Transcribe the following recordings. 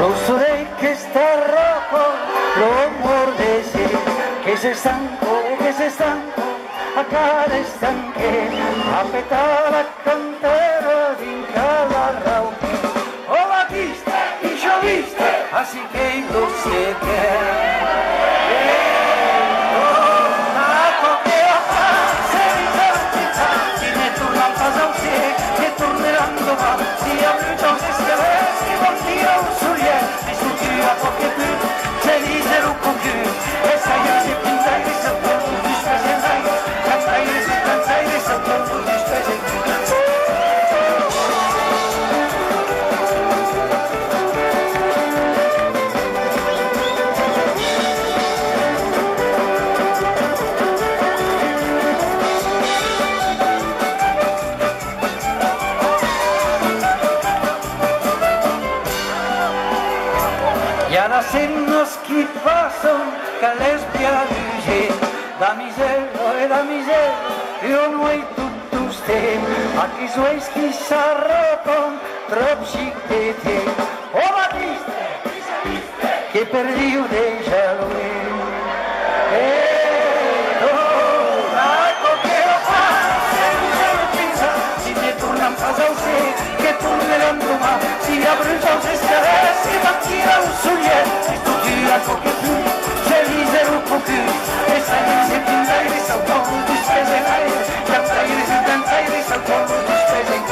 Rosso che sta rojo, rumor de sí, que se stanco, a cada estanque, a petar a cantera din cada rauqui. O batiste y lloviste, así que lo sé que... Si avrò questa vez che non tira un sulle e su tira poche più se dice un po' più e sai io si pinta e si appunto di spese mai cantai e si appunto di spese Sennos qui passano, che les piaduge, da misero, io noi tutto stem, a chi suoi sti s'arropon, trop chic de te. O Batiste, che per Dio deja lui. Che torneranno domani, si aprono se scarè, si mattina un soglietto, si studia poche più, se lisero un po' più, e sai se pintai di saltone, di spese l'aria, cantai di saltone, di spese in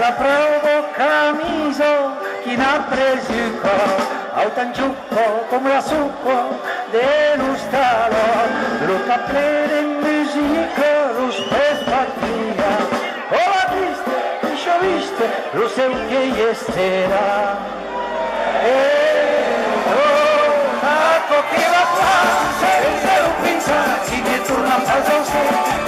la provo camiso chi n'ha preso il cuore al tangiucco come la succo dello stalo lo caprere in musica lo spespatia o la triste scioviste lo sei che esterà che la fa se lo pensa si ne torna a casa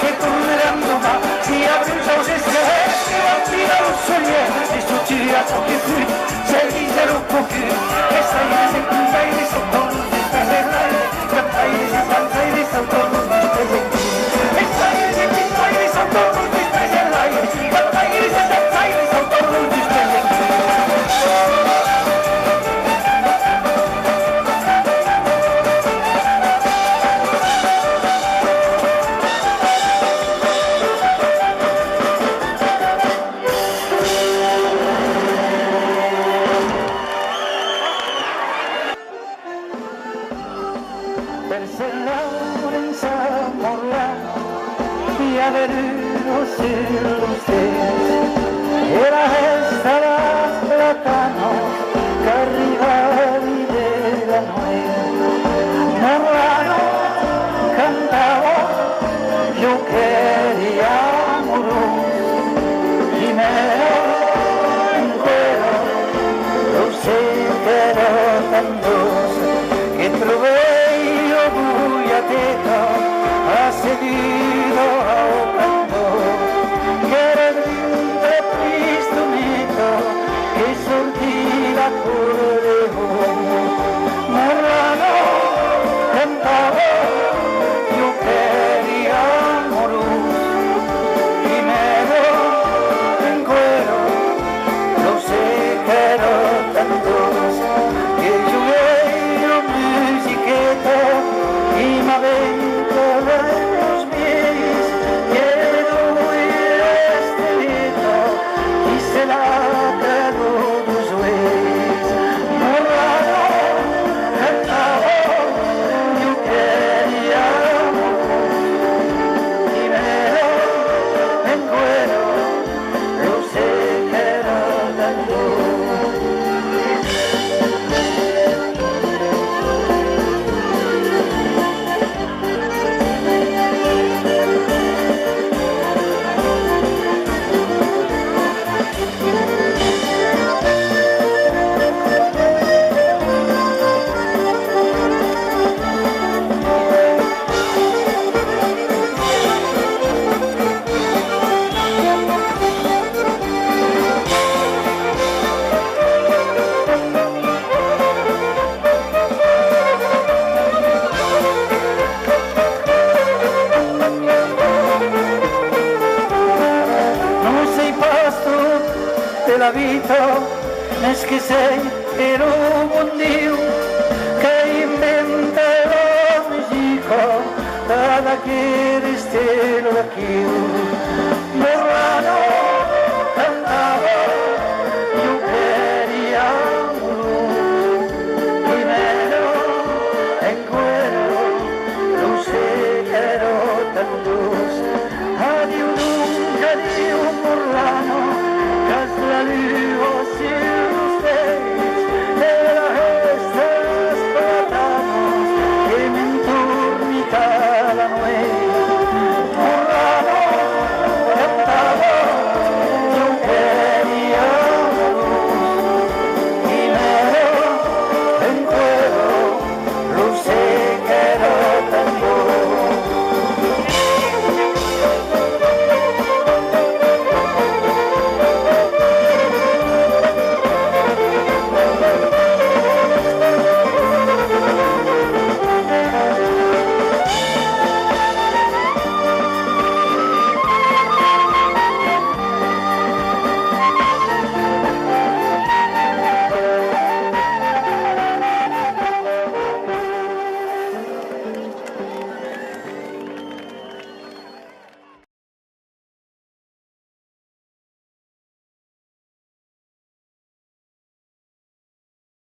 che torneranno ma si apre se tira un soglietto e su tira poche più se lisero un po' più e stai se cantai di saltone di spese cantai di saltone di spese e stai se cantai di saltone di spese cantai di saltone di spese era esta la platano que arriba de la nueva Morrano cantaba yo quería morir y me entero lo sé pero tan dulce que trové yo voy a teta ha seguido ahogando que era de Cristo mito que sortí la correjo que sei era un bon Diu que inventa la música, cada que estero d'aquí.